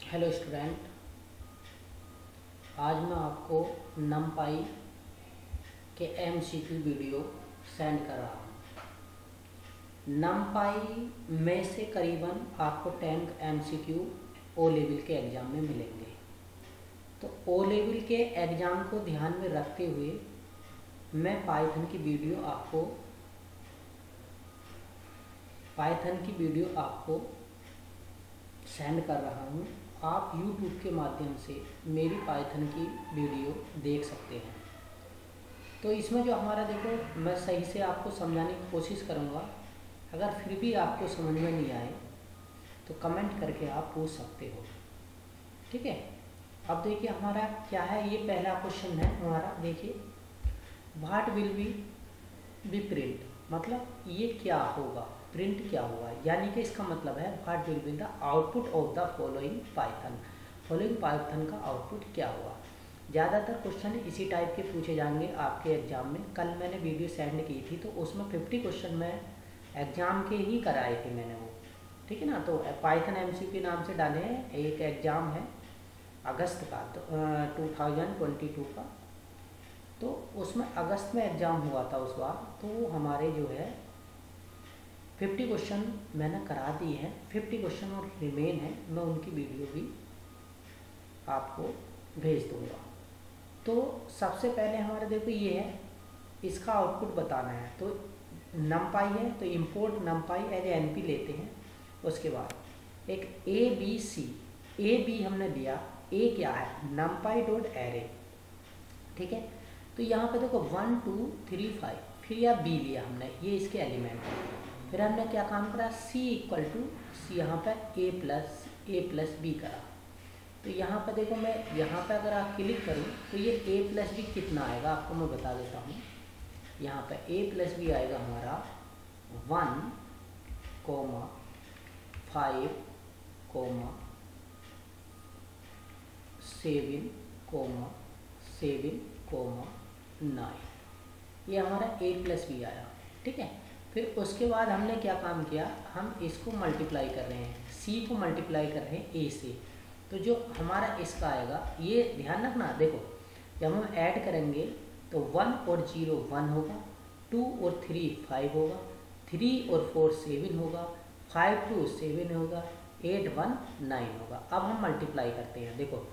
Hello student, आज मैं आपको नमपाई के एमसीक्यू वीडियो सेंड कर रहा हूँ। नमपाई में से करीबन आपको 10 एमसीक्यू ओ लेवल के एग्ज़ाम में मिलेंगे। तो ओ लेवल के एग्ज़ाम को ध्यान में रखते हुए मैं पाइथन की वीडियो आपको सेंड कर रहा हूँ। आप YouTube के माध्यम से मेरी पाइथन की वीडियो देख सकते हैं। तो इसमें जो हमारा देखो, मैं सही से आपको समझाने की कोशिश करूँगा। अगर फिर भी आपको समझ में नहीं आए तो कमेंट करके आप पूछ सकते हो, ठीक है। अब देखिए हमारा क्या है, ये पहला क्वेश्चन है हमारा। देखिए, व्हाट विल बी प्रिंट, मतलब ये क्या होगा, प्रिंट क्या होगा, यानी कि इसका मतलब है what will be the output of the following Python का आउटपुट क्या होगा। ज़्यादातर क्वेश्चन इसी टाइप के पूछे जाएंगे आपके एग्जाम में। कल मैंने वीडियो सेंड की थी तो उसमें 50 क्वेश्चन में एग्जाम के ही कराए थे मैंने वो, ठीक है ना। तो पाइथन एमसीक्यू नाम से डाले हैं। एक एग्ज़ाम है अगस्त का, तो 2022 का, तो उसमें अगस्त में एग्ज़ाम हुआ था उस बार। तो हमारे जो है 50 क्वेश्चन मैंने करा दिए हैं, 50 क्वेश्चन और रिमेन है। मैं उनकी वीडियो भी आपको भेज दूंगा। तो सबसे पहले हमारे देखो ये है, इसका आउटपुट बताना है। तो नमपाई है तो इंपोर्ट नमपाई एज एनपी लेते हैं। उसके बाद एक ए बी हमने लिया। ए क्या है, नमपाई डॉट एरे, ठीक है। तो यहाँ पे देखो 1 2 3 5, फिर यह बी लिया हमने, ये इसके एलिमेंट है। फिर हमने क्या काम करा, सी इक्वल टू सी, यहाँ पर ए प्लस बी करा। तो यहाँ पर देखो, मैं यहाँ पर अगर आप क्लिक करूँ तो ये ए प्लस बी कितना आएगा आपको मैं बता देता हूँ। यहाँ पर ए प्लस बी आएगा हमारा 1, 5, 7, 9, ये हमारा ए प्लस बी आया, ठीक है। फिर उसके बाद हमने क्या काम किया, हम इसको मल्टीप्लाई कर रहे हैं, सी को मल्टीप्लाई कर रहे हैं ए से। तो जो हमारा इसका आएगा, ये ध्यान रखना, देखो जब हम ऐड करेंगे तो 1 और 0 1 होगा, 2 और 3 5 होगा, 3 और 4 7 होगा, 5 2 7 होगा, 8 1 9 होगा। अब हम मल्टीप्लाई करते हैं, देखो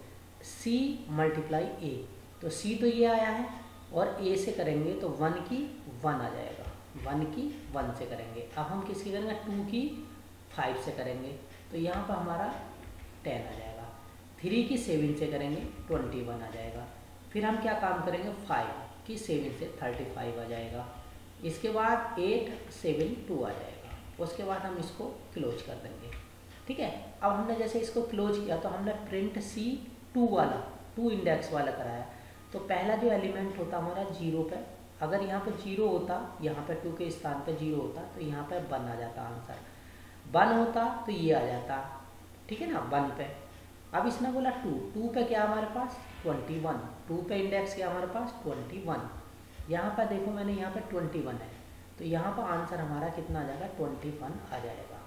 सी मल्टीप्लाई ए, तो सी तो ये आया है और ए से करेंगे तो 1 की 1 आ जाएगा, 1 की 1 से करेंगे। अब हम किसकी करेंगे, 2 की 5 से करेंगे, तो यहाँ पर हमारा 10 आ जाएगा। 3 की 7 से करेंगे 21 आ जाएगा। फिर हम क्या काम करेंगे, 5 की 7 से 35 आ जाएगा। इसके बाद 8 7 2 आ जाएगा। उसके बाद हम इसको क्लोज कर देंगे, ठीक है। अब हमने जैसे इसको क्लोज किया तो हमने प्रिंट सी 2 इंडेक्स वाला कराया। तो पहला जो एलिमेंट होता हमारा 0 पे, अगर यहाँ पे 0 होता, यहाँ पे 2 के स्थान पे 0 होता तो यहाँ पे 1 आ जाता आंसर। 1 होता तो ये आ जाता, ठीक है ना, 1 पे। अब इसने बोला 2 पे क्या हमारे पास 21, 2 पे इंडेक्स क्या हमारे पास 21। यहाँ पर देखो मैंने यहाँ पे 21 है, तो यहाँ पर आंसर हमारा कितना आ जाएगा, 21 आ जाएगा,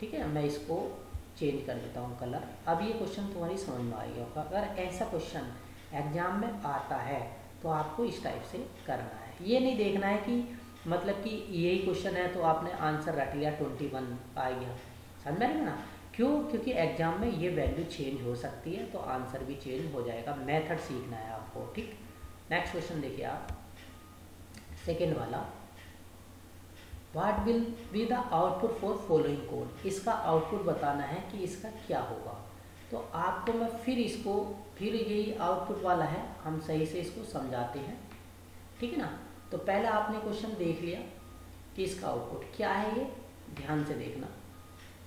ठीक है। मैं इसको चेंज कर देता हूँ कलर। अब ये क्वेश्चन तुम्हारी समझ में आ गया होगा। अगर ऐसा क्वेश्चन एग्जाम में आता है तो आपको इस टाइप से करना है। ये नहीं देखना है कि मतलब कि यही क्वेश्चन है तो आपने आंसर रट लिया 21 आ गया, समझ में आएगा ना। क्यों, क्योंकि एग्जाम में ये वैल्यू चेंज हो सकती है तो आंसर भी चेंज हो जाएगा। मेथड सीखना है आपको, ठीक। नेक्स्ट क्वेश्चन देखिए आप, सेकेंड वाला, what will be the output for following code. इसका आउटपुट बताना है कि इसका क्या होगा। तो आपको मैं फिर यही आउटपुट वाला है, हम सही से इसको समझाते हैं, ठीक है ना। तो पहला आपने क्वेश्चन देख लिया कि इसका आउटपुट क्या है, ये ध्यान से देखना।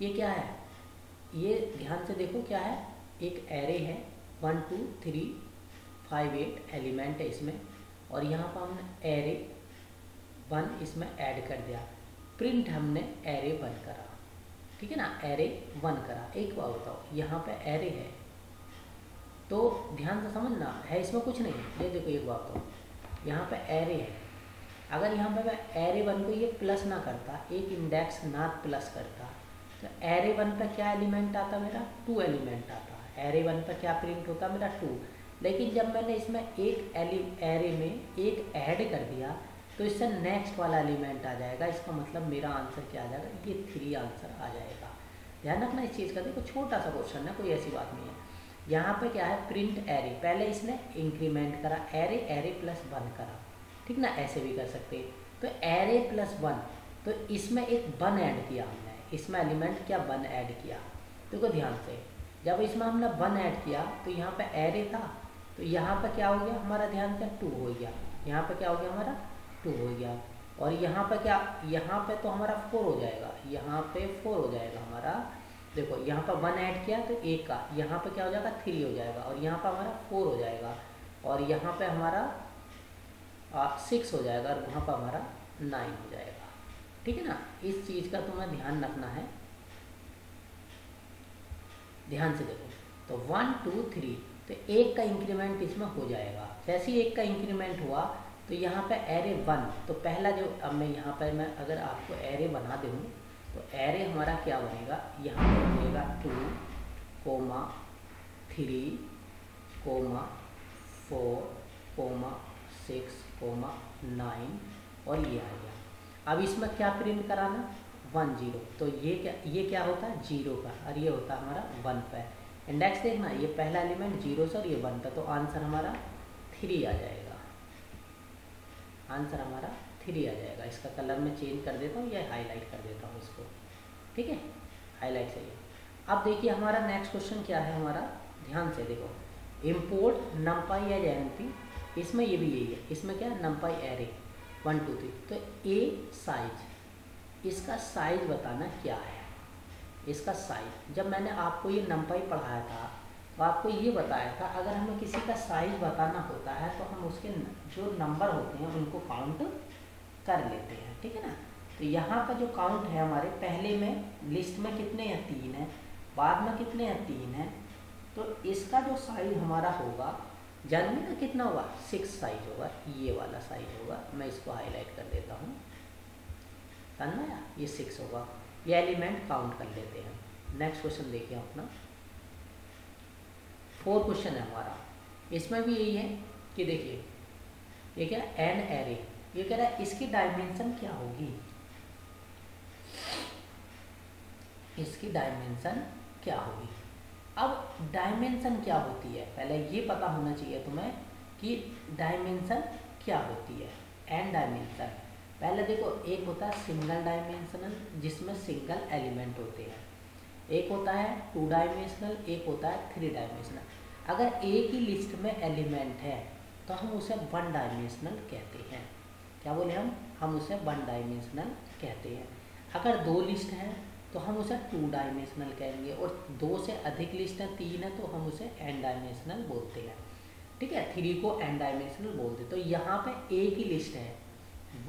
ये क्या है, ये ध्यान से देखो क्या है, एक एरे है 1 2 3 5 8 एलिमेंट है इसमें, और यहाँ पर हमने एरे 1 इसमें ऐड कर दिया। प्रिंट हमने एरे 1 करा, ठीक है ना, एरे 1 करा। एक बार बताओ, यहाँ पे एरे है तो ध्यान से समझना है, इसमें कुछ नहीं है। ये देखो एक बात बताओ, यहाँ पे एरे है, अगर यहाँ पे मैं एरे 1 को ये प्लस ना करता, एक इंडेक्स ना प्लस करता, तो एरे 1 पे क्या एलिमेंट आता मेरा, 2 एलिमेंट आता है, एरे 1 पर क्या प्रिंट होता मेरा 2, लेकिन जब मैंने इसमें एक एरे में एक ऐड कर दिया तो इससे नेक्स्ट वाला एलिमेंट आ जाएगा। इसका मतलब मेरा आंसर क्या आ जाएगा, ये 3 आंसर आ जाएगा। ध्यान रखना इस चीज़ का। देखो छोटा सा क्वेश्चन है, कोई ऐसी बात नहीं है। यहाँ पे क्या है, प्रिंट एरे, पहले इसने इंक्रीमेंट करा, एरे एरे प्लस 1 करा, ठीक ना, ऐसे भी कर सकते हैं। तो एरे प्लस 1, तो इसमें एक 1 ऐड किया हमने, इसमें एलिमेंट क्या 1 ऐड किया। देखो ध्यान से, जब इसमें हमने 1 ऐड किया तो यहाँ पे एरे था, तो यहाँ पे क्या हो गया हमारा, ध्यान से 2 हो गया, यहाँ पे क्या हो गया हमारा 2 हो गया, और यहाँ पे क्या, यहाँ पे तो हमारा 4 हो जाएगा, यहाँ पे 4 हो जाएगा हमारा। देखो यहाँ पर 1 ऐड किया तो 1 का, यहाँ पे क्या हो जाएगा 3 हो जाएगा, और यहाँ पर हमारा 4 हो जाएगा, और यहाँ पे हमारा 6 हो जाएगा, और वहाँ पर हमारा 9 हो जाएगा। ठीक है ना, इस चीज़ का तुम्हें ध्यान रखना है। ध्यान से देखो, तो 1 2 3, तो 1 का इंक्रीमेंट इसमें हो जाएगा। जैसे ही 1 का इंक्रीमेंट हुआ तो यहाँ पे एरे 1, तो पहला जो, अब मैं यहाँ पर मैं अगर आपको एरे बना दूँ तो एरे हमारा क्या बनेगा, यहाँ पर बनेगा 2, 3, 4, 6, 9, और ये आ गया। अब इसमें क्या प्रिंट कराना, 1 0, तो ये क्या होता है 0 का, और ये होता है हमारा 1 पे। इंडेक्स देखना, ये पहला एलिमेंट 0 से और ये 1 पे, तो आंसर हमारा 3 आ जाएगा। आंसर हमारा 3 आ जाएगा। इसका कलर मैं चेंज कर देता हूँ, या हाईलाइट कर देता हूँ इसको, ठीक है, हाईलाइट से ये। अब देखिए हमारा नेक्स्ट क्वेश्चन क्या है हमारा, ध्यान से देखो, इम्पोर्ट नमपाई एज एनपी, इसमें ये भी यही है, इसमें क्या है नमपाई एरे 1 2 3, तो ए साइज, इसका साइज बताना क्या है, इसका साइज। जब मैंने आपको ये नमपाई पढ़ाया था तो आपको ये बताया था, अगर हमें किसी का साइज बताना होता है तो हम उसके जो नंबर होते हैं उनको काउंट कर लेते हैं, ठीक है ना। तो यहाँ पर जो काउंट है हमारे, पहले में लिस्ट में कितने हैं 3 हैं, बाद में कितने हैं 3 हैं, तो इसका जो साइज हमारा होगा, जानने का कितना होगा 6 साइज होगा, ये वाला साइज होगा। मैं इसको हाईलाइट कर देता हूँ, समझा, ये 6 होगा। ये एलिमेंट काउंट कर लेते हैं। नेक्स्ट क्वेश्चन देखिए अपना, 4 क्वेश्चन है हमारा, इसमें भी यही है कि देखिए ये क्या एन एरे, ये कह रहा है इसकी डायमेंशन क्या होगी, इसकी डायमेंशन क्या होगी। अब डायमेंशन क्या होती है, पहले ये पता होना चाहिए तुम्हें कि डायमेंशन क्या होती है। एन डायमेंशन, पहले देखो, एक होता है सिंगल डायमेंशनल जिसमें सिंगल एलिमेंट होते हैं, एक होता है 2 डायमेंशनल, एक होता है 3 डायमेंशनल। अगर एक ही लिस्ट में एलिमेंट है तो हम उसे 1 डायमेंशनल कहते हैं। क्या बोले हम उसे 1 डायमेंशनल कहते हैं। अगर 2 लिस्ट हैं तो हम उसे 2 डायमेंशनल कहेंगे, और 2 से अधिक लिस्ट है, 3 है, तो हम उसे n डायमेंशनल बोलते हैं, ठीक है। 3 को n डायमेंशनल बोलते हैं। तो यहाँ पे एक ही लिस्ट है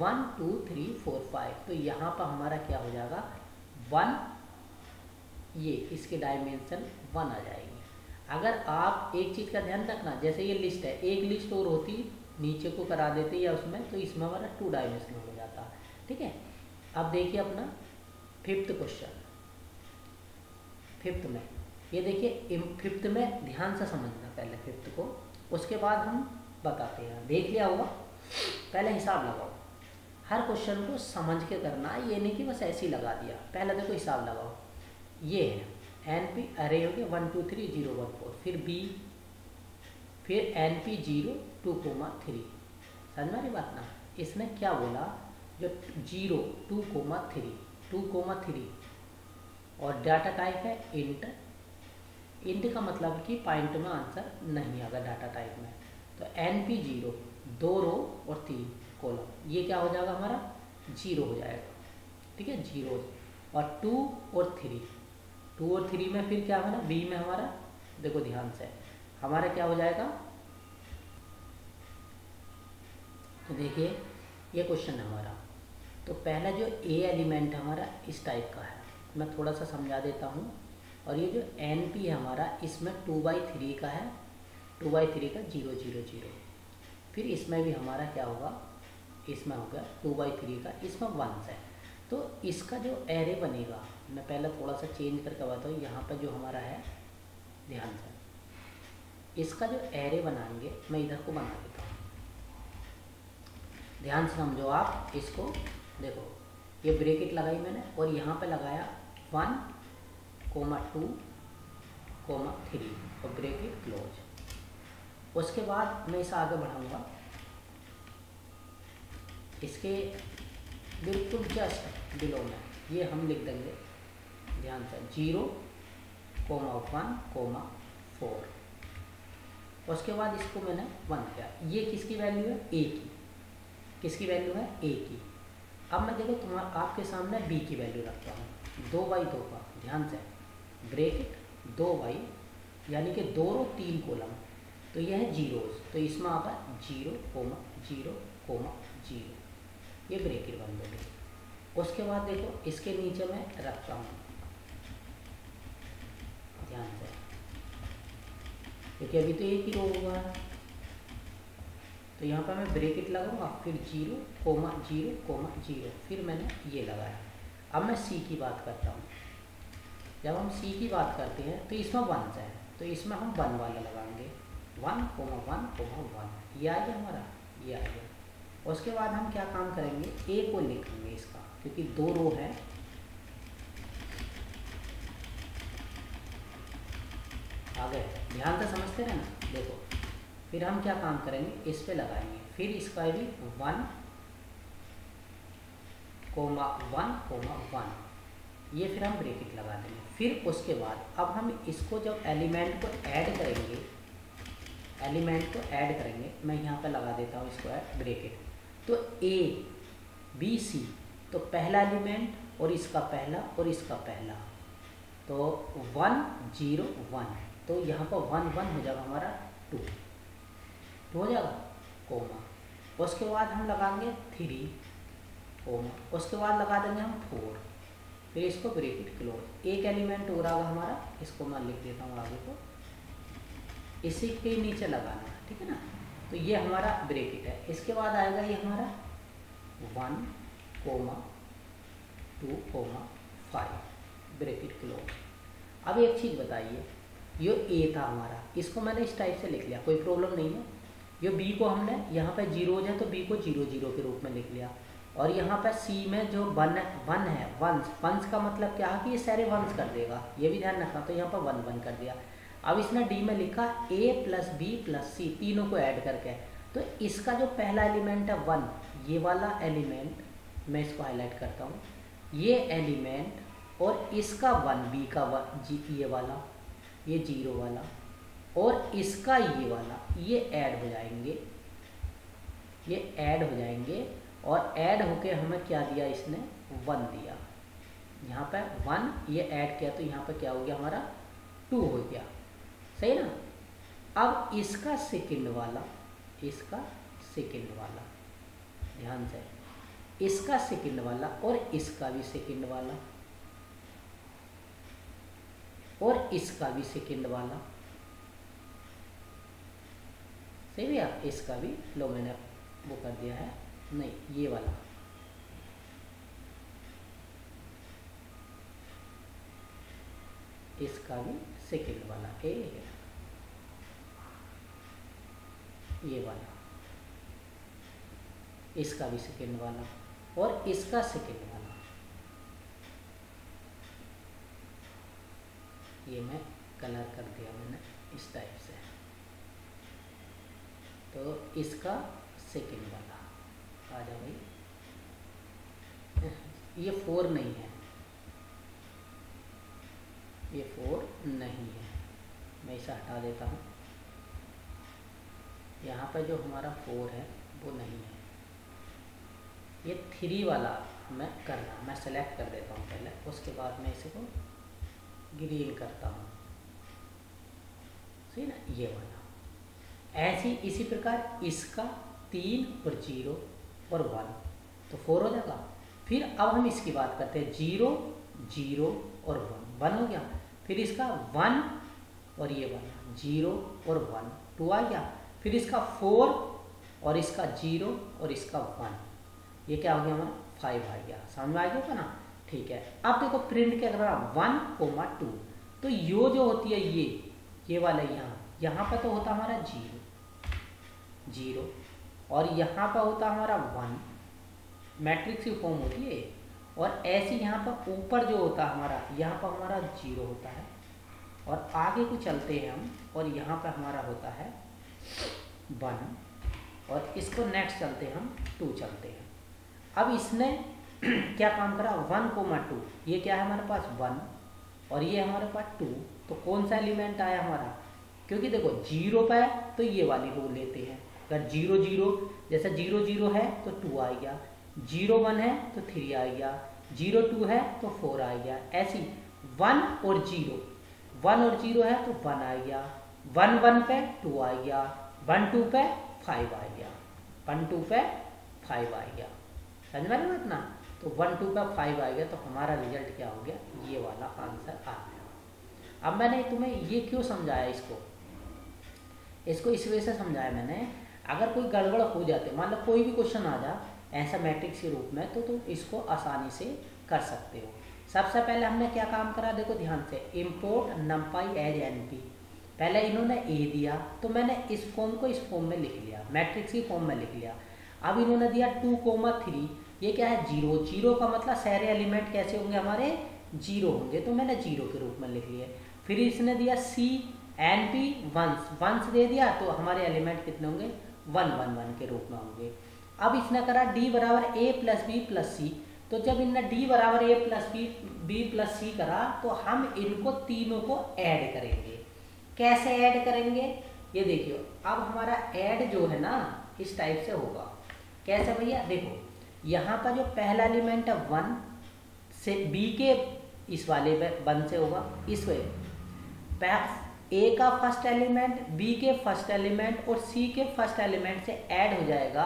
1 2 3 4 5, तो यहाँ पर हमारा क्या हो जाएगा 1, ये इसके डायमेंशन 1 आ जाएगी। अगर आप एक चीज़ का ध्यान रखना, जैसे ये लिस्ट है, एक लिस्ट और होती नीचे को करा देते या उसमें, तो इसमें हमारा 2 डायमेंशनल हो जाता, ठीक है। अब देखिए अपना 5th क्वेश्चन, 5th में ये देखिए, 5th में ध्यान से समझना पहले 5th को, उसके बाद हम बताते हैं। देख लिया होगा, पहले हिसाब लगाओ, हर क्वेश्चन को समझ के करना, ये नहीं कि बस ऐसे ही लगा दिया। पहले देखो हिसाब लगाओ, ये है NP अरे हो गया 1 2 3 0 1 4, फिर B, फिर NP 0 2 3, समझ में बात ना। इसने क्या बोला, जो 0 2 3 और डाटा टाइप है इंट। इंट का मतलब कि पॉइंट में आंसर नहीं आएगा डाटा टाइप में। तो NP 0 2 रो और 3 कॉलम, ये क्या हो जाएगा हमारा 0 हो जाएगा, ठीक है 0। और 2 और 3 में फिर क्या हमारा B में हमारा, देखो ध्यान से, हमारा क्या हो जाएगा, तो देखिए ये क्वेश्चन है हमारा। तो पहला जो A एलिमेंट हमारा इस टाइप का है, मैं थोड़ा सा समझा देता हूँ। और ये जो NP है हमारा, इसमें 2/3 का है, 2/3 का 0 0 0। फिर इसमें भी हमारा क्या होगा, इसमें होगा 2/3 का, इसमें 1 है। तो इसका जो एरे बनेगा, मैं पहले थोड़ा सा चेंज करके बताता हूँ। यहाँ पर जो हमारा है ध्यान से इसका जो एरे बनाएंगे मैं इधर को बना देता हूँ, ध्यान से समझो आप इसको। देखो ये ब्रैकेट लगाई मैंने और यहाँ पे लगाया 1, 2, 3 और ब्रैकेट क्लोज। उसके बाद मैं इसे आगे बढ़ाऊंगा, इसके बिल्कुल जस्ट बिलो में ये हम लिख देंगे, ध्यान से 0, 1, 4। उसके बाद इसको मैंने 1 किया। ये किसकी वैल्यू है? ए की। किसकी वैल्यू है? ए की। अब मैं देखो तुम्हारा आपके सामने बी की वैल्यू रखता हूँ, 2/2 का, ध्यान से ब्रैकेट 2 यानी कि 2 रो 3 कॉलम, तो यह है जीरोस, तो इसमें आता है 0, 0, 0, ये ब्रैकेट बंद हो गई। उसके बाद देखो इसके नीचे मैं रखता हूँ, ध्यान से, क्योंकि अभी तो एक ही रो हुआ है, तो यहाँ पर मैं ब्रैकेट लगाऊंगा, फिर 0, 0, 0, फिर मैंने ये लगाया। अब मैं सी की बात करता हूँ। जब हम सी की बात करते हैं तो इसमें 1 है, तो इसमें हम 1 वाला लगाएंगे, 1, 1, ये आ गया हमारा, ये आ गया। उसके बाद हम क्या काम करेंगे, ए को लिखेंगे इसका, क्योंकि 2 रो है, आ गए, ध्यान से समझते रहना। देखो फिर हम क्या काम करेंगे, इस पे लगाएंगे, फिर इसका भी 1, 1, ये फिर हम ब्रैकेट लगा देंगे। फिर उसके बाद अब हम इसको जब एलिमेंट को ऐड करेंगे, मैं यहाँ पे लगा देता हूँ इसको ब्रैकेट, तो ए बी सी, तो पहला एलिमेंट और इसका पहला और इसका पहला, तो 1, 0, 1, तो यहाँ पर 1, 1 हो जाएगा हमारा 2 हो जाएगा, कोमा। उसके बाद हम लगाएंगे 3, कोमा। उसके बाद लगा देंगे हम 4, फिर इसको ब्रैकेट क्लोज। एक एलिमेंट हो रहा हमारा, इसको मैं लिख देता हूँ आगे को, इसी के नीचे लगाना है, ठीक है ना। तो ये हमारा ब्रैकेट है। इसके बाद आएगा ये हमारा 1, 2, 5 ब्रैकेट क्लोज। अब एक चीज़ बताइए, ये ए था हमारा, इसको मैंने इस टाइप से लिख लिया, कोई प्रॉब्लम नहीं है। ये बी को हमने यहाँ पे 0 है तो बी को 0, 0 के रूप में लिख लिया, और यहाँ पर सी में जो 1 है, वंस का मतलब क्या है कि ये सारे वंस कर देगा, ये भी ध्यान रखना। तो यहाँ पर 1, 1 कर दिया। अब इसने डी में लिखा ए प्लस बी प्लस सी, तीनों को ऐड करके, तो इसका जो पहला एलिमेंट है 1, ये वाला एलिमेंट मैं इसको हाईलाइट करता हूँ, ये एलिमेंट और इसका 1 बी का 1 ये वाला, ये 0 वाला और इसका ये वाला, ये ऐड हो जाएंगे, ये ऐड हो जाएंगे। और ऐड होके हमें क्या दिया, इसने 1 दिया, यहाँ पे 1 ये ऐड किया, तो यहाँ पे क्या हो गया हमारा 2 हो गया, सही ना। अब इसका सेकंड वाला, ध्यान से, इसका सेकंड वाला और इसका भी सेकंड वाला और इसका भी सेकंड वाला, सही भैया। इसका भी लो मैंने वो कर दिया है, नहीं ये वाला, इसका भी सेकंड वाला, ये वाला, इसका भी सेकंड वाला और इसका सेकंड वाला, ये मैं कलर कर दिया मैंने इस टाइप से, तो इसका सेकंड वाला आ जा भाई, ये 4 नहीं है, ये 4 नहीं है, मैं इसे हटा देता हूँ। यहाँ पर जो हमारा 4 है वो नहीं है, ये 3 वाला मैं करना, मैं सेलेक्ट कर देता हूँ पहले, उसके बाद मैं इसे को ग्रीन करता हूँ, सही ना, ये वाला। ऐसी इसी प्रकार इसका 3 और 0 और 1, तो 4 हो जाएगा। फिर अब हम इसकी बात करते हैं, 0, 0 और 1 हो गया। फिर इसका 1 और ये वाला 0 और 1, 2 आ गया। फिर इसका 4 और इसका 0 और इसका 1, ये क्या हो गया हमारा 5 आ गया, समझ में आ गया ना। ठीक है, अब देखो प्रिंट क्या करना, 1, 2, तो यो जो होती है ये वाला यहाँ पर तो होता हमारा 0 और यहाँ पर होता हमारा 1, मैट्रिक्स की फॉर्म होती है। और ऐसे यहाँ पर ऊपर जो होता है हमारा, यहाँ पर हमारा 0 होता है। और आगे को चलते हैं हम, और यहाँ पर हमारा होता है 1, और इसको नेक्स्ट चलते हैं हम 2 चलते हैं। अब इसने क्या काम करा, 1, 2, ये क्या है हमारे पास 1 और ये हमारे पास 2, तो कौन सा एलिमेंट आया हमारा, क्योंकि देखो 0 पे तो ये वाली रो लेते हैं। अगर 0 0 जैसे 0 0 है तो 2 आ गया, 0 1 है तो 3 आ गया, 0 2 है तो 4 आ गया। ऐसी 1 और 0, 1 और 0 है तो 1 आ गया, 1 1 पे 2 आ गया, 1 2 पे 5 आ गया, 1 2 पे 5 आ गया। समझ में बात ना, तो 1 2 पे 5 आ गया, तो हमारा रिजल्ट क्या हो गया, ये वाला आंसर आ गया। अब मैंने तुम्हें ये क्यों समझाया, इसको इस वजह से समझाया मैंने, अगर कोई गड़बड़ हो जाते, मान लो कोई भी क्वेश्चन आ जा ऐसा मैट्रिक्स के रूप में, तो तुम इसको आसानी से कर सकते हो। सबसे पहले हमने क्या काम करा, देखो ध्यान से, इम्पोर्ट नमपाई एज NP। पहले इन्होंने A दिया तो मैंने इस फॉर्म को इस फॉर्म में लिख लिया, मैट्रिक्स की फॉर्म में लिख लिया। अब इन्होंने दिया 2, 3, ये क्या है 0, 0 का मतलब सारे एलिमेंट कैसे होंगे हमारे 0 होंगे, तो मैंने 0 के रूप में लिख लिए। फिर इसने दिया C NP 1 दे दिया, तो हमारे एलिमेंट कितने होंगे 1 1 1 के रूप में होंगे। अब इसने करा D बराबर A plus B plus C, तो जब इनने D बराबर A plus B plus C करा, तो हम इनको तीनों को ऐड करेंगे। कैसे ऐड करेंगे, ये देखियो, अब हमारा ऐड जो है ना इस टाइप से होगा। कैसे भैया, देखो यहाँ पर जो पहला एलिमेंट है 1 से B के इस वाले 1 से होगा, इस वे A का फर्स्ट एलिमेंट B के फर्स्ट एलिमेंट और C के फर्स्ट एलिमेंट से ऐड हो जाएगा,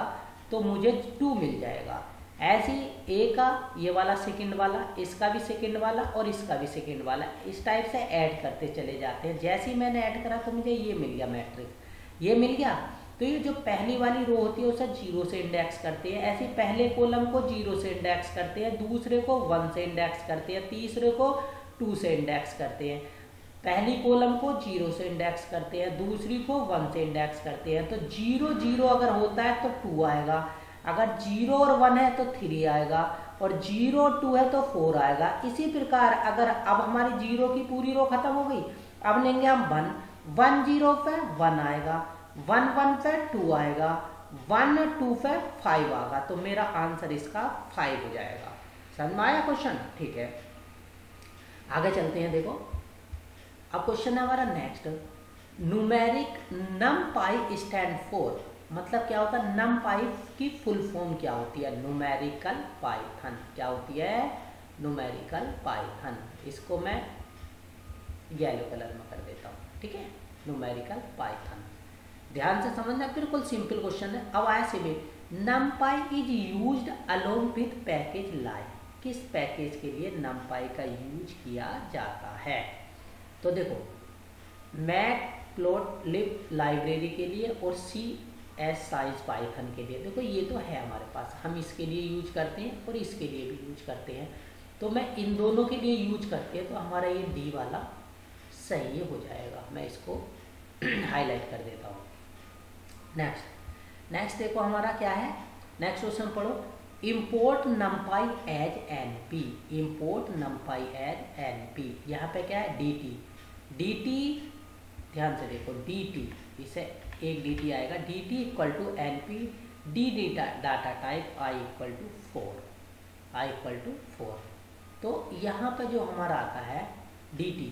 तो मुझे 2 मिल जाएगा। ऐसे ही A का ये वाला सेकंड वाला, इसका भी सेकंड वाला और इसका भी सेकंड वाला, इस टाइप से ऐड करते चले जाते हैं। जैसे ही मैंने ऐड करा तो मुझे ये मिल गया मैट्रिक्स, ये मिल गया। तो ये जो पहली वाली रो होती है उसे 0 से इंडेक्स करते हैं, ऐसे पहले कॉलम को 0 से इंडेक्स करते हैं, दूसरे को 1 से इंडेक्स करते हैं, तीसरे को 2 से इंडेक्स करते हैं। पहली कॉलम को 0 से इंडेक्स करते हैं, दूसरी को 1 से इंडेक्स करते हैं। तो 0 0 अगर होता है तो 2 आएगा, अगर 0 और 1 है तो 3 आएगा, और 0 और 2 है तो 4 आएगा। इसी प्रकार अगर अब हमारी 0 की पूरी रो खत्म हो गई, अब लेंगे हम 1 0 पे 1 आएगा, 1 1 पे 2 आएगा, 1 2 पे 5 आएगा, तो मेरा आंसर इसका 5 हो जाएगा। समझ में आया क्वेश्चन, ठीक है। आगे चलते हैं, देखो अब क्वेश्चन है हमारा नेक्स्ट, न्यूमेरिक नमपाई स्टैंड फॉर, मतलब क्या होता है, नमपाई की फुल फॉर्म क्या होती है, न्यूमेरिकल पाइथन। क्या होती है, न्यूमेरिकल पाइथन। इसको मैं येलो कलर में कर देता हूँ, ठीक है, न्यूमेरिकल पाइथन। ध्यान से समझना, बिल्कुल सिंपल क्वेश्चन है। अब आए से भी, नमपाई is used along with package like, किस पैकेज के लिए नमपाई का यूज किया जाता है। तो देखो, मैटप्लोट्लिब लाइब्रेरी के लिए और CS साइज पाइथन के लिए, देखो ये तो है हमारे पास, हम इसके लिए यूज करते हैं और इसके लिए भी यूज करते हैं। तो मैं इन दोनों के लिए यूज करते हैं, तो हमारा ये D वाला सही हो जाएगा। मैं इसको हाईलाइट कर देता हूँ। नेक्स्ट देखो हमारा क्या है, नेक्स्ट क्वेश्चन पढ़ो, import NumPy as NP, import NumPy as NP। यहाँ पे क्या है dt, ध्यान से देखो dt, इसे एक dt आएगा, dt equal to NP d data type I equal to 4। तो यहाँ पर जो हमारा आता है dt,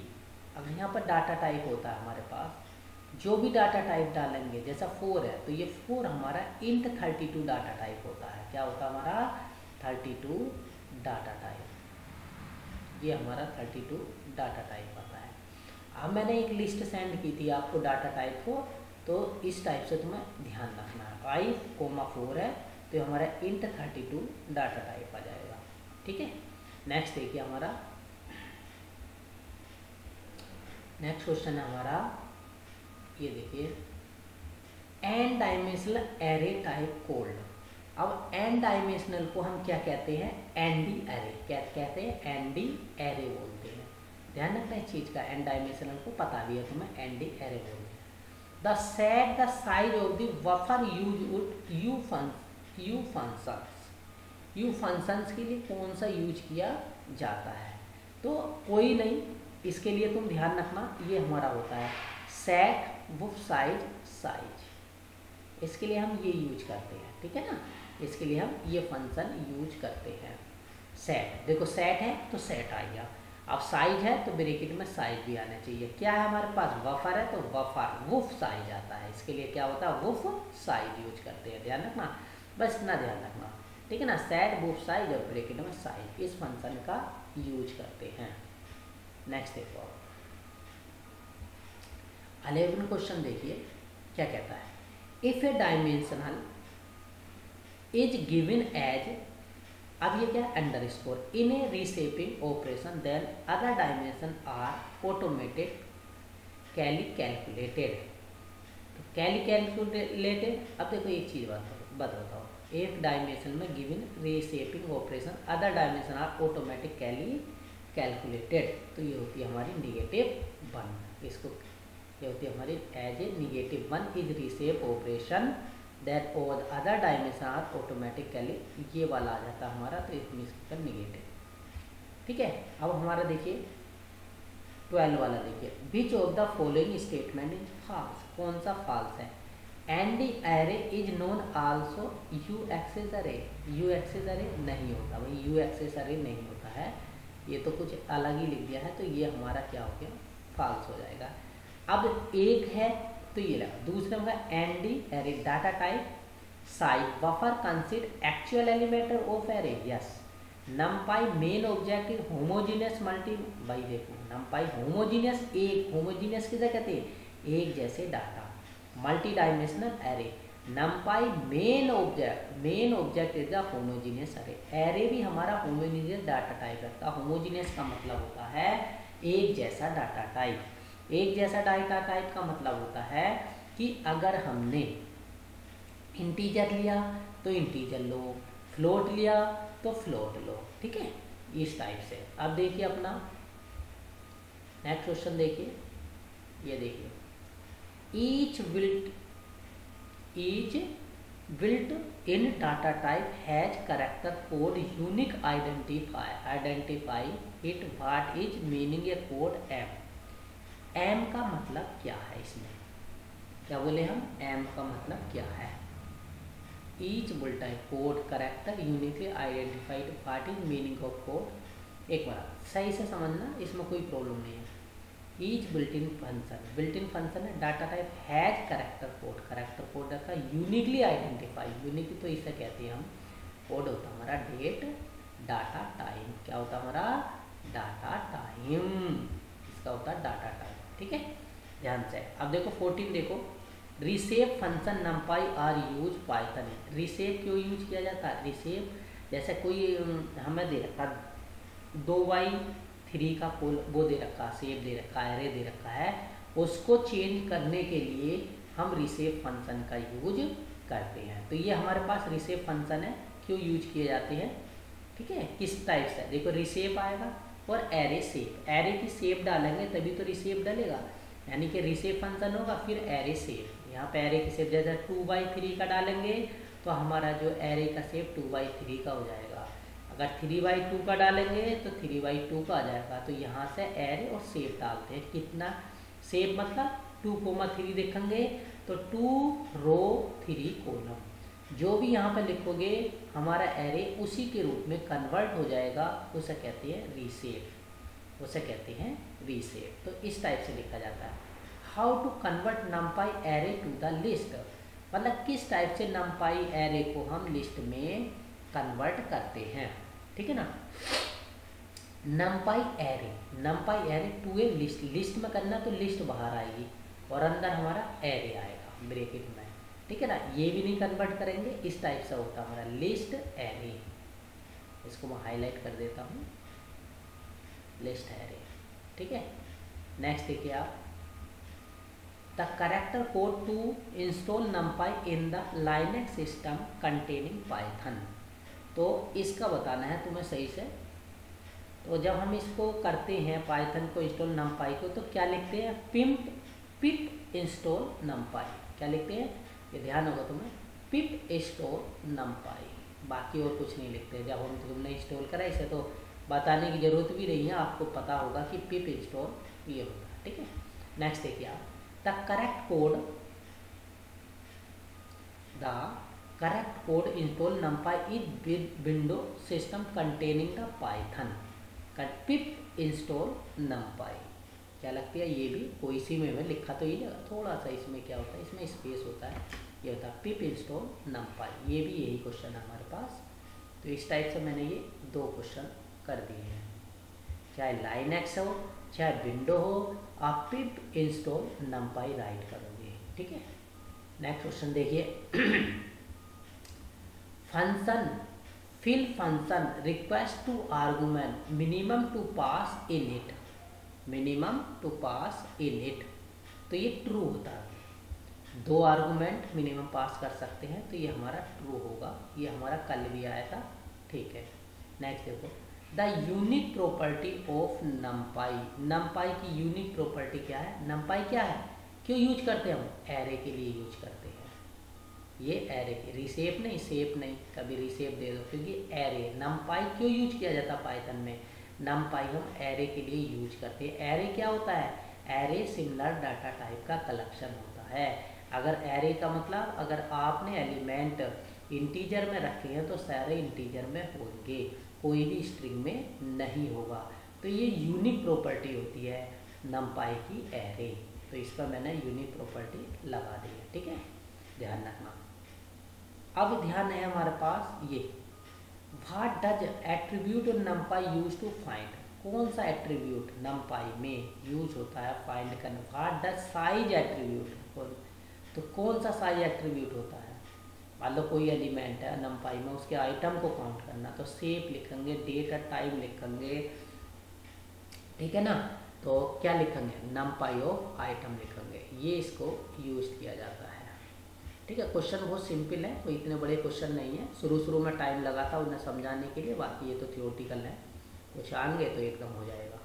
अब यहाँ पर डाटा टाइप होता है हमारे पास, जो भी डाटा टाइप डालेंगे, जैसा 4 है तो ये 4 हमारा int 32 डाटा टाइप होता है। क्या होता है हमारा 32 डाटा टाइप, ये हमारा 32 डाटा टाइप आता है। अब मैंने एक लिस्ट सेंड की थी आपको डाटा टाइप को, तो इस टाइप से तुम्हें ध्यान रखना है। I, 4 है तो हमारा int 32 डाटा टाइप आ जाएगा, ठीक है। नेक्स्ट देखिए हमारा नेक्स्ट क्वेश्चन है हमारा, ये देखिए, n dimensional array type cold. अब n डायमेंशनल को हम क्या कहते हैं, ND एरे। क्या कहते हैं, ND एरे बोलते हैं। ध्यान रखना इस चीज़ का, एन डायमेंशनल को पता भी है तुम्हें, एन डी एरे बोल। The set the size of the buffer use you functions के लिए कौन सा यूज किया जाता है। तो कोई नहीं, इसके लिए तुम ध्यान रखना, ये हमारा होता है सेट बुफ साइज साइज, इसके लिए हम ये यूज करते हैं, ठीक है ना, इसके लिए हम ये फंक्शन यूज करते हैं। सेट, देखो सेट है तो सेट आ गया, अब साइज है तो ब्रैकेट में साइज भी आना चाहिए। क्या है हमारे पास, बफर है तो बफर वुफ साइज आता है, इसके लिए क्या होता है, वुफ साइज यूज करते हैं, ध्यान रखना, बस इतना ध्यान रखना, ठीक है ना। सेट वुफ साइज और ब्रैकेट में साइज, इस फंक्शन का यूज करते हैं। नेक्स्ट देखो 11 क्वेश्चन देखिए क्या कहता है, if a dimensional is given as, अब ये क्या है, underscore in a reshaping operation then other dimension are automated calculated. तो कैलकुलेटेड, अब देखो एक चीज बताओ, एक डायमेंशन में given reshaping operation other dimension are automatic calculated, तो ये होती है हमारी -1, इसको ये होती है हमारी as a -1 is reshape operation that और अदर डायमेंशन आर ऑटोमेटिकली, ये वाला आ जाता है हमारा, तो इसमें इसका निगेटिव, ठीक है। अब हमारा देखिए 12 वाला देखिए, which of the following statement is false, कौन सा फॉल्स है। And the array is known also you access array, you access array नहीं होता भाई, यू एक्सेस अरे नहीं होता है, ये तो कुछ अलग ही लिख दिया है, तो ये हमारा क्या हो गया, फॉल्स हो जाएगा। अब एक है तो ये लगा, दूसरा होगा and D array data type size buffer consider actual element of array, yes. NumPy main object is homogeneous multi, भाई देखो नमपाई होमोजीनियस, एक होमोजीनियस किसे कहते हैं, एक जैसे data, multi dimensional array. नमपाई main object is the homogeneous array, array भी हमारा होमोजीनियस डाटा टाइप रखता है। होमोजीनियस का मतलब होता है एक जैसा डाटा टाइप, एक जैसा डाटा टाइप का मतलब होता है कि अगर हमने इंटीजर लिया तो इंटीजर लो, फ्लोट लिया तो फ्लोट लो, ठीक है, इस टाइप से। अब देखिए अपना नेक्स्ट क्वेश्चन देखिए, ये देखिए, each built in data type has character code unique identify it, what is meaning a code M. M का मतलब क्या है, इसमें क्या बोले हम, एम का मतलब क्या है। Each bulletin code character uniquely identified, what is meaning of code. एक बार सही से समझना, इसमें कोई प्रॉब्लम नहीं है। ईच बुलेटिन फंक्शन है, data type has character code रखा, यूनिकली आइडेंटिफाई, यूनिक तो इसे कहते हैं हम, कोड होता हमारा डेट डाटा टाइम, क्या होता हमारा, डाटा टाइम, इसका होता है डाटा टाइम, ठीक है, ध्यान से। अब देखो 14 देखो, reshape function NumPy are use Python. Reshape क्यों यूज किया जाता है, रिसेप जैसे कोई हमें दे रखा 2x3 का वो दे रखा, सेप दे रखा है, एरे दे रखा है, उसको चेंज करने के लिए हम रिसेप फंक्शन का यूज करते हैं। तो ये हमारे पास रिसेप फंक्शन है, क्यों यूज किए जाते हैं, ठीक है, किस टाइप से, देखो रिसेप आएगा और एरे सेप, एरे की सेप डालेंगे तभी तो रिसेप डलेगा, यानी कि रिसेप फंक्शन होगा फिर एरे सेप। यहाँ पे एरे की सेप जैसे 2x3 का डालेंगे तो हमारा जो एरे का सेप 2x3 का हो जाएगा, अगर 3x2 का डालेंगे तो 3x2 का आ जाएगा। तो यहाँ से एरे और सेप डालते हैं, कितना सेप मतलब 2,3 देखेंगे तो 2 रो 3 कॉलम, जो भी यहाँ पे लिखोगे हमारा एरे उसी के रूप में कन्वर्ट हो जाएगा, उसे कहते हैं रीसेप, उसे कहते हैं रीसेप। तो इस टाइप से लिखा जाता है। How to convert NumPy array to the list, मतलब किस टाइप से नमपाई एरे को हम लिस्ट में कन्वर्ट करते हैं, ठीक है ना। NumPy array to a list, list में करना तो लिस्ट बाहर आएगी और अंदर हमारा एरे आएगा ब्रैकेट में, ठीक है ना। ये भी नहीं कन्वर्ट करेंगे, इस टाइप से होता हमारा लिस्ट एरे, इसको मैं हाईलाइट कर देता हूँ, लिस्ट एरे, ठीक है। नेक्स्ट देखिए आप, the character code to install NumPy in the Linux system containing Python. तो इसका बताना है तुम्हें सही से, तो जब हम इसको करते हैं पाइथन को इंस्टॉल नमपाई को, तो क्या लिखते हैं, पिप इंस्टॉल नमपाई, क्या लिखते हैं, ये ध्यान होगा तुम्हें, पिप इंस्टॉल नमपाई, बाकी और कुछ नहीं लिखते। जब हम तुमने इंस्टॉल करा इसे तो बताने की जरूरत भी नहीं है, आपको पता होगा कि पिप इंस्टॉल ये होता है, ठीक है। नेक्स्ट देखिए आप, the correct code install नमपाई is window system containing the Python pip install नमपाई, क्या लगती है, ये भी कोई सी में लिखा तो ये थोड़ा सा इसमें क्या होता है, इसमें स्पेस होता है, ये होता है पिप इंस्टॉल नमपाई, ये भी यही क्वेश्चन है हमारे पास। तो इस टाइप से मैंने ये 2 क्वेश्चन कर दिए हैं, चाहे लाइनक्स हो चाहे विंडो हो, आप पिप इंस्टॉल नमपाई राइट करोगे, ठीक है। नेक्स्ट क्वेश्चन देखिए, function fill function request to argument minimum to pass in it, minimum to pass in it, तो ये ट्रू होता है, 2 आर्गूमेंट मिनिमम पास कर सकते हैं, तो ये हमारा ट्रू होगा, ये हमारा कल भी आया था, ठीक है। नेक्स्ट देखो, द यूनिक प्रॉपर्टी ऑफ नमपाई, नमपाई की यूनिक प्रॉपर्टी क्या है, नमपाई क्या है, क्यों यूज करते हैं हम, एरे के लिए यूज करते हैं, ये एरे की, रिसेप नहीं, सेप नहीं, कभी रिसेप दे दो, क्योंकि एरे नमपाई क्यों यूज किया जाता है पाइथन में, नमपाई हम एरे के लिए यूज करते हैं। एरे क्या होता है, एरे सिमिलर डाटा टाइप का कलेक्शन होता है। अगर एरे का मतलब, अगर आपने एलिमेंट इंटीजर में रखे हैं तो सारे इंटीजर में होंगे, कोई भी स्ट्रिंग में नहीं होगा, तो ये यूनिक प्रॉपर्टी होती है नमपाई की एरे, तो इस पर मैंने यूनिक प्रॉपर्टी लगा दी है, ठीक है, ध्यान रखना। अब ध्यान है हमारे पास ये, what does attribute NumPy use to find, कौन सा एट्रीब्यूट नमपाई में यूज होता है फाइंड करने, व्हाट डज साइज एट्रीब्यूट, तो कौन सा साइज एट्रीब्यूट होता है, मान लो कोई एलिमेंट है नमपाई में, उसके आइटम को काउंट करना, तो सेप लिखेंगे, डेट और टाइम लिखेंगे, ठीक है ना, तो क्या लिखेंगे, नमपाई ऑफ आइटम लिखेंगे, ये इसको यूज किया जाता है, ठीक है। क्वेश्चन बहुत सिंपल है, कोई इतने बड़े क्वेश्चन नहीं है, शुरू में टाइम लगा था उन्हें समझाने के लिए, बाकी ये तो थियोरटिकल है, कुछ आएंगे तो एकदम हो जाएगा।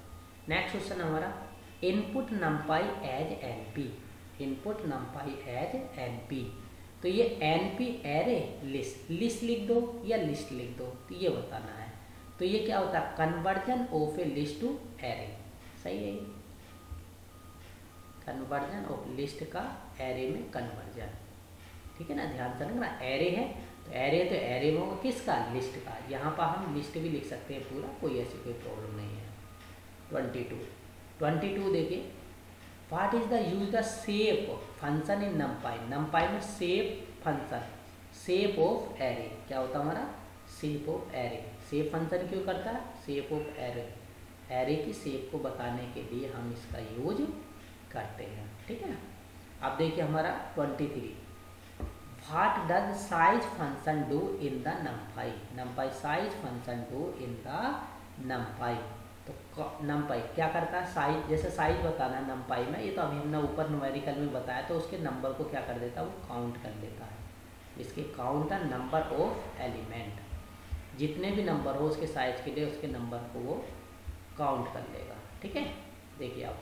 नेक्स्ट क्वेश्चन हमारा, input NumPy as NP, input NumPy as NP, तो ये एनपी एरे लिस्ट, लिस्ट लिख दो या लिस्ट लिख दो, तो ये बताना है, तो ये क्या होता है, conversion of a list to array, सही है, कन्वर्जन ऑफ लिस्ट का एरे में कन्वर्जन, ठीक है ना, ध्यान से रखना, एरे है तो एरे में होगा किसका, लिस्ट का, यहाँ पर हम लिस्ट भी लिख सकते हैं पूरा, कोई ऐसी कोई प्रॉब्लम नहीं है। 22 देखिए, what is the use the shape function in नमपाई, नमपाई में सेप फंक्शन, सेप ऑफ एरे, क्या होता है हमारा, shape of array, shape function क्यों करता है, सेप ऑफ एरे, एरे की सेप को बताने के लिए हम इसका यूज करते हैं, ठीक है ना। अब देखिए हमारा 23, What does size function do in the numpy, numpy size function do in the numpy, तो numpy क्या करता है, साइज, जैसे साइज बताना है numpy में, ये तो अभी हमने ऊपर न्यूमेरिकल में बताया, तो उसके नंबर को क्या कर देता है, वो काउंट कर लेता है, इसके काउंट है नंबर ऑफ एलिमेंट, जितने भी नंबर हो उसके साइज के लिए उसके नंबर को वो काउंट कर लेगा, ठीक है। देखिए आप,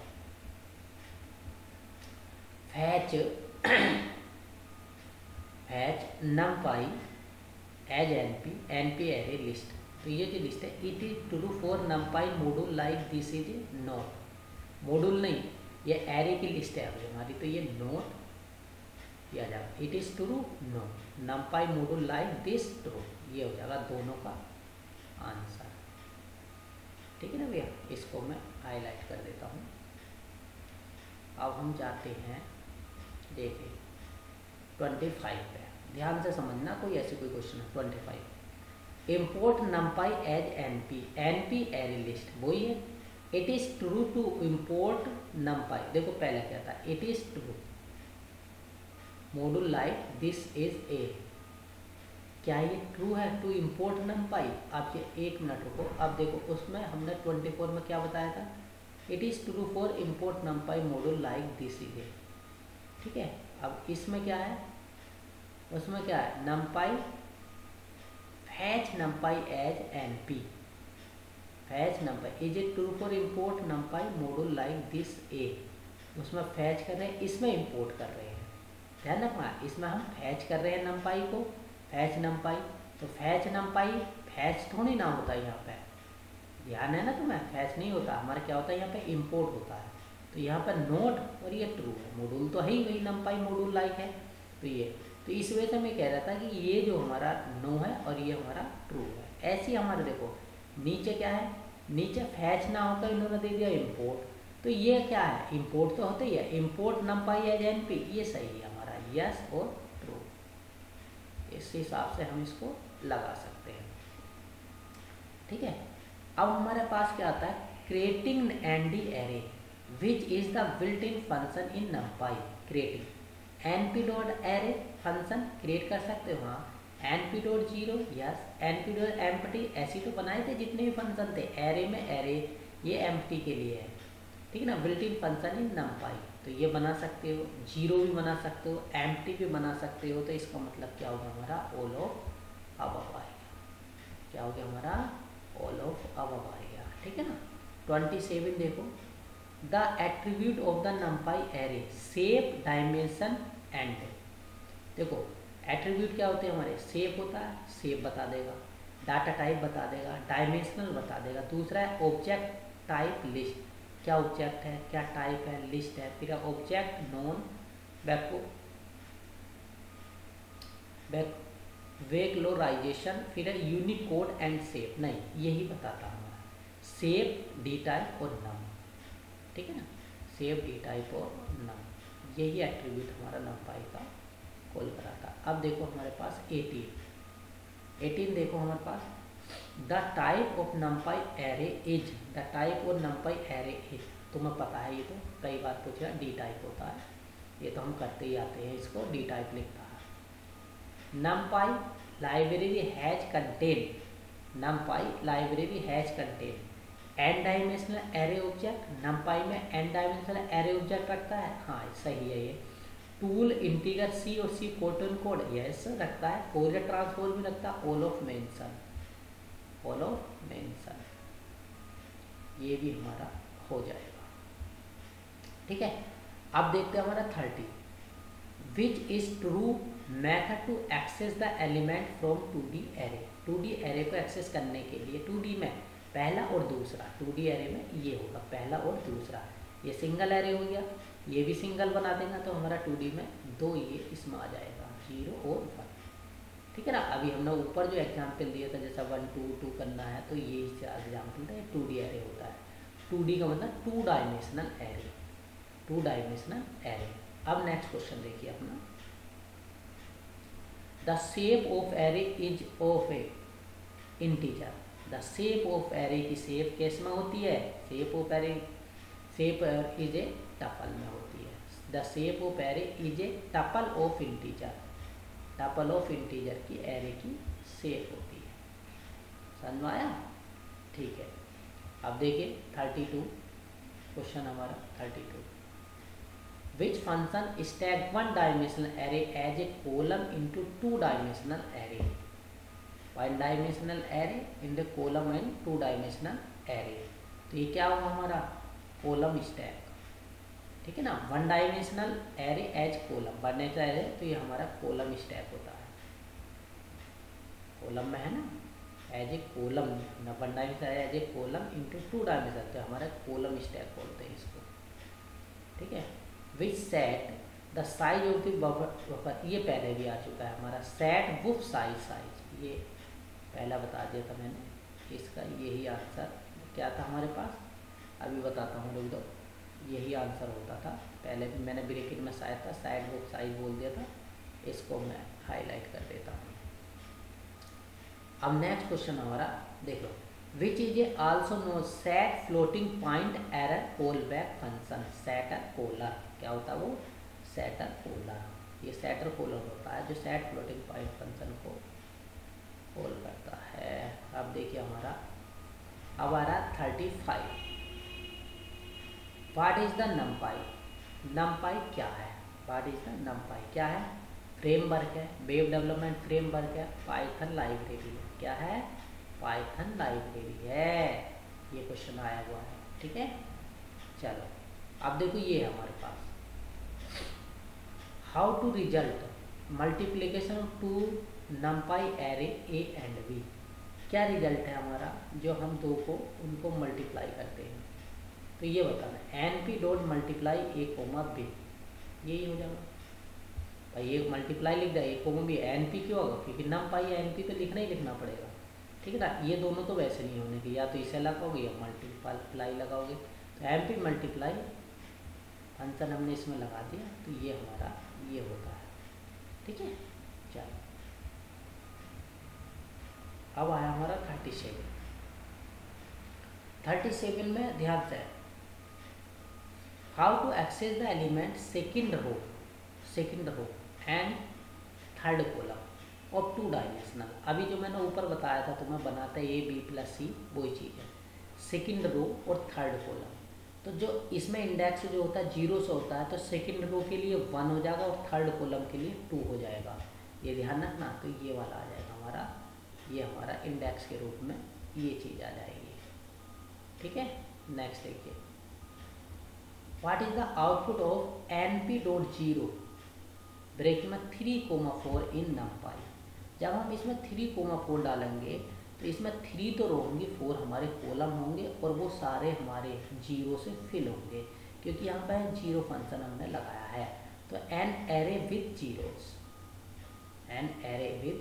fetch NumPy as NP array list, तो ये जो लिस्ट है, it is true for NumPy module like this is not, module नहीं, ये एरे की लिस्ट है अभी हमारी, तो ये नोट किया जाएगा, it is true no, NumPy module like this true, ये हो जाएगा दोनों का आंसर, ठीक है ना भैया, इसको मैं हाईलाइट कर देता हूँ। अब हम जाते हैं, देखिए 25 पे, ध्यान से समझना, कोई ऐसी कोई क्वेश्चन है। 25, import NumPy as NP array list, वही है, it is true to import NumPy, देखो पहले क्या था, it is true module like this is a, क्या ये ट्रू है टू इम्पोर्ट नमपाई, आप ये 1 मिनट रुको, अब देखो उसमें हमने 24 में क्या बताया था, it is true for import NumPy module like this is a, ठीक है। अब इसमें क्या है, उसमें क्या है, NumPy fetch NumPy as np, fetch NumPy is it true for import NumPy module like this a, उसमें फैच कर रहे हैं, इसमें इम्पोर्ट कर रहे हैं। ध्यान रखना, इसमें हम फैच कर रहे हैं नंपाई को, फैच नंपाई, तो फैच नंपाई फैच थोड़ी ना होता है यहाँ पे, ध्यान है ना तुम्हें, फैच नहीं होता हमारा, क्या होता है यहाँ पे इम्पोर्ट होता है। तो यहाँ पर नोट और ये ट्रू है, मॉड्यूल तो है ही वही नंपाई मॉड्यूल लाइक है, तो ये, तो इस वजह से मैं कह रहा था कि ये जो हमारा नो है और ये हमारा ट्रू है। ऐसे ही हमारे देखो नीचे क्या है, नीचे फैच ना होकर इन्होंने दे दिया इम्पोर्ट, तो ये क्या है, इम्पोर्ट तो होता ही है, इम्पोर्ट नंपाई एज एनपी, ये सही है हमारा, यस और ट्रू। इस हिसाब से हम इसको लगा सकते हैं, ठीक है। अब हमारे पास क्या आता है, creating ND array which is the built in function in NumPy, creating NP dot array function create कर सकते हो, हाँ NP dot zero, yes NP dot empty, ऐसे तो बनाए थे जितने भी फंक्शन थे एरे में, एरे ये एम्प्टी के लिए है, ठीक है ना, बिल्ट इन फंक्शन इन नंपाई, तो ये बना सकते हो, जीरो भी बना सकते हो, एम्प्टी भी बना सकते हो, तो इसका मतलब क्या होगा हमारा ऑल ऑफ अबव आएगा, क्या हो गया हमारा ऑल ऑफ अबव आएगा, ठीक है ना। 27 देखो, the attribute of the नंपाई array shape dimension and, देखो एट्रीब्यूट क्या होते हैं हमारे, शेप होता है, शेप बता देगा, डाटा टाइप बता देगा, डायमेंशनल बता देगा, दूसरा है ऑब्जेक्ट टाइप लिस्ट, क्या ऑब्जेक्ट है, क्या टाइप है, लिस्ट है, फिर ऑब्जेक्ट नॉन वेक्लोराइजेशन, फिर है यूनिकोड एंड शेप, नहीं यही बताता हमारा, शेप डी टाइप और नम, ठीक है ना, शेप डी टाइप और नम, यही एट्रीब्यूट हमारा नंपाई का कॉल कराता। अब देखो हमारे पास 18 देखो हमारे पास, the type of NumPy array is, the type of NumPy array is, तुम्हें पता है ये तो कई बार पूछा, डी टाइप होता है, ये तो हम करते ही आते हैं, इसको डी टाइप लिखता है। NumPy library has contain, NumPy library has contain N dimensional array object, NumPy में एन डायमेंशनल एरे ऑब्जेक्ट रखता है, हाँ सही है ये। टूल इंटीगर सी और सी कोटन कोड, यस रखता है, फोरियर ट्रांसफॉर्म भी रखता है, all of mention, all of mention, ये भी हमारा हो जाएगा, ठीक है। अब देखते हैं हमारा 30, which is true method to access the element from 2D array, 2D array को एक्सेस करने के लिए 2D में पहला और दूसरा, 2D एरे में ये होगा पहला और दूसरा, ये सिंगल एरे हो गया, ये भी सिंगल बना देना, तो हमारा 2D में दो ये इसमें आ जाएगा 0 और 1, ठीक है ना। अभी हमने ऊपर जो एग्जाम्पल दिया था जैसा 1 2 2 करना है, तो ये एग्जाम्पल था, 2D एरे होता है, 2D का मतलब 2 डायमेंशनल एरे, 2 डायमेंशनल एरे। अब नेक्स्ट क्वेश्चन देखिए अपना, the shape of array is of a integer, the shape of array की शेप किस में होती है, shape of array, shape is a tuple में होती है, the shape of array is a tuple of integer, tuple of integer की array की शेप होती है, समझ में आया, ठीक है। अब देखिए 32 क्वेश्चन हमारा 32, which function stack 1 dimensional array as a column into 2 dimensional array, 1 dimensional array in the column and 2 dimensional array, तो ये क्या होगा हमारा कॉलम स्टैक, ठीक है ना, 1 डायमेंशनल एरे एज कॉलम बनने चाहिए, तो ये हमारा कॉलम स्टैक होता है, कॉलम में है ना, एज ए कॉलम ना, 1 dimensional as a column into 2 dimensional, तो हमारा कॉलम स्टैक बोलते हैं इसको, ठीक है। Which set the size of the buffer, ये पहले भी आ चुका है हमारा, सेट बुफ साइज, ये पहला बता दिया था मैंने, इसका यही आंसर क्या था हमारे पास, अभी बताता हूँ, लोग यही आंसर होता था, पहले भी मैंने ब्रैकेट में शायद था, साइड बुक साइज बोल दिया था, इसको मैं हाईलाइट कर देता हूँ। अब नेक्स्ट क्वेश्चन हमारा देख लो, which is a also no set floating point error call back function, setter caller, क्या होता है वो, सेटर कॉलर, ये सेटर कॉलर होता है जो सेट फ्लोटिंग पॉइंट फंक्शन को कॉल करता है। अब देखिए हमारा अब आ रहा 35, what is the NumPy, NumPy क्या है, व्हाट इज द नंपाई क्या है, फ्रेमवर्क है, वेब डेवलपमेंट फ्रेमवर्क है, पाइथन लाइब्रेरी है, क्या है, पाइथन लाइब्रेरी है, ये क्वेश्चन आया हुआ है, ठीक है। चलो अब देखो ये है हमारे पास, how to result multiplication of two NumPy array A and B. क्या रिजल्ट है हमारा, जो हम दो को उनको मल्टीप्लाई करते हैं। तो ये बताना एन पी डॉट मल्टीप्लाई ए कोमा बी, यही हो जाएगा भाई। ये मल्टीप्लाई लिख दिया, ए कोमा बी, एन पी क्यों होगा, क्योंकि नम्पाई एन पी तो लिखना ही लिखना पड़ेगा, ठीक है ना। ये दोनों तो वैसे नहीं होने के, या तो इसे लगाओगे या मल्टीप्लाई लगाओगे। तो एन पी मल्टीप्लाई फंक्शन हमने इसमें लगा दिया, तो ये हमारा ये होता है, ठीक है। चलो अब आया हमारा 37 में ध्यान से, how to access the element second row and third column और 2 डायमेंशनल। अभी जो मैंने ऊपर बताया था तुम्हें बनाते ए बी प्लस सी, वही चीज़ है, सेकेंड रो और थर्ड कॉलम। तो जो इसमें इंडेक्स जो होता है 0 से होता है, तो सेकेंड रो के लिए 1 हो जाएगा और थर्ड कॉलम के लिए 2 हो जाएगा, ये ध्यान रखना। तो ये वाला आ जाएगा हमारा, ये हमारा इंडेक्स के रूप में ये चीज़ आ जाएगी, ठीक है। नेक्स्ट देखिए, what is the output of N P dot 0 break में 3,4 इन नम्पाई। जब हम इसमें 3,4 डालेंगे तो इसमें 3 तो रो होंगी, 4 हमारे कॉलम होंगे और वो सारे हमारे 0 से फिल होंगे, क्योंकि यहाँ पर 0 फंक्शन हमने लगाया है। तो an array with zeros, an array with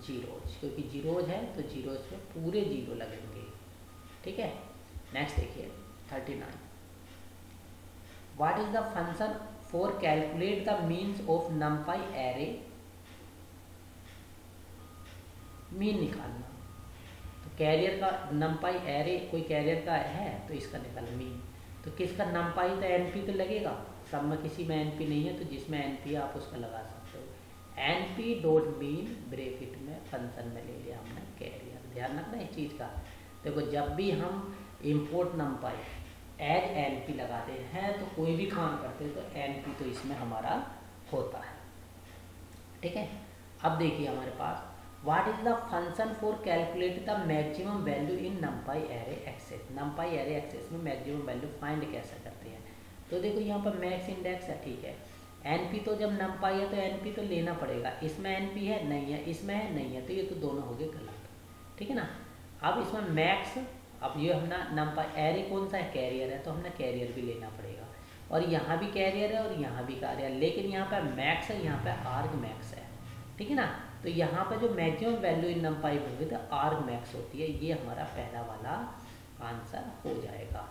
zeros, क्योंकि जीरोज है तो जीरोज में पूरे 0 लगेंगे, ठीक है। नेक्स्ट देखिए 39, what is the function for calculate the means of NumPy array. Mean निकालना, तो कैरियर का नम्पाई एरे कोई कैरियर का है तो इसका निकाल मीन। तो किसका नम्पाई, तो एनपी तो लगेगा, सब में किसी में एनपी नहीं है, तो जिसमें एनपी है आप उसका लगा सकते हो। एनपी डॉट मीन ब्रैकेट में फंक्शन में ले लिया हमने कैरियर। ध्यान रखना इस चीज़ का। देखो जब भी हम इम्पोर्ट नम्पाई एज एनपी लगाते हैं तो कोई भी काम करते हैं तो एनपी तो इसमें हमारा होता है, ठीक है। अब देखिए हमारे पास, what is the function for calculate the maximum value in NumPy array access. NumPy array access में मैक्सिमम वैल्यू फाइंड कैसे करते हैं। तो देखो यहाँ पर मैक्स इंडेक्स है, ठीक है। एनपी तो जब नम्पाई है तो एनपी तो लेना पड़ेगा, इसमें एनपी है नहीं है, इसमें है नहीं है, तो ये तो दोनों हो गए गलत, ठीक है ना। अब इसमें मैक्स, अब ये हमने नम्पाई एरे कौन सा है, कैरियर है, तो हमने कैरियर भी लेना पड़ेगा। और यहाँ भी कैरियर है और यहाँ भी कैरियर, लेकिन यहाँ पे मैक्स है, यहाँ पे आर्ग मैक्स है, ठीक है ना। तो यहाँ पे जो मैक्सिमम वैल्यू इन नम्पाई होगी तो आर्ग मैक्स होती है, ये हमारा पहला वाला आंसर हो जाएगा।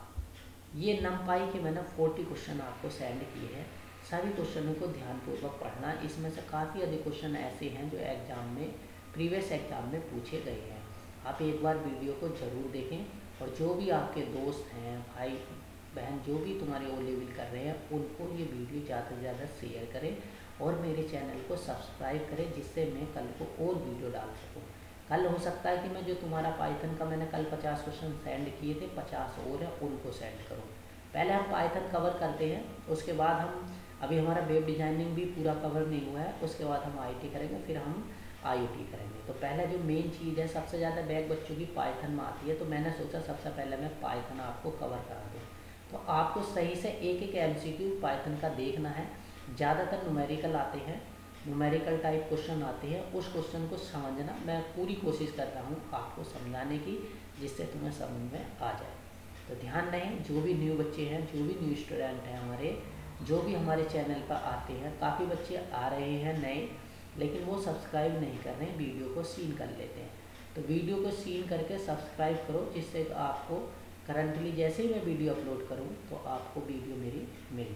ये नम्पाई के मैंने 40 क्वेश्चन आपको सेंड किए हैं, सभी क्वेश्चनों को ध्यानपूर्वक पढ़ना। इसमें से काफ़ी अधिक क्वेश्चन ऐसे हैं जो एग्जाम में, प्रीवियस एग्जाम में पूछे गए हैं। आप एक बार वीडियो को ज़रूर देखें, और जो भी आपके दोस्त हैं, भाई बहन, जो भी तुम्हारे ओ लेवल कर रहे हैं, उनको ये वीडियो ज़्यादा से ज़्यादा शेयर करें और मेरे चैनल को सब्सक्राइब करें, जिससे मैं कल को और वीडियो डाल सकूं। कल हो सकता है कि मैं जो तुम्हारा पाइथन का मैंने कल 50 क्वेश्चन सेंड किए थे, 50 और हैं, उनको सेंड करूँ। पहले हम पाइथन कवर करते हैं, उसके बाद हम, अभी हमारा वेब डिज़ाइनिंग भी पूरा कवर नहीं हुआ है, उसके बाद हम आईटी करेंगे, फिर हम आईओटी करेंगे। तो पहला जो मेन चीज़ है, सबसे ज़्यादा बैक बच्चों की पाइथन में आती है, तो मैंने सोचा सबसे पहले मैं पाइथन आपको कवर करा दूँ। तो आपको सही से एक एक एमसीक्यू पाइथन का देखना है। ज़्यादातर न्यूमेरिकल आते हैं, न्यूमेरिकल टाइप क्वेश्चन आते हैं, उस क्वेश्चन को समझना मैं पूरी कोशिश कर रहा हूँ आपको समझाने की, जिससे तुम्हें समझ में आ जाए। तो ध्यान रहे, जो भी न्यू बच्चे हैं, जो भी न्यू स्टूडेंट हैं हमारे, जो भी हमारे चैनल पर आते हैं, काफ़ी बच्चे आ रहे हैं नए, लेकिन वो सब्सक्राइब नहीं कर रहे हैं, वीडियो को सीन कर लेते हैं। तो वीडियो को सीन करके सब्सक्राइब करो, जिससे आपको करंटली जैसे ही मैं वीडियो अपलोड करूँ तो आपको वीडियो मेरी मिल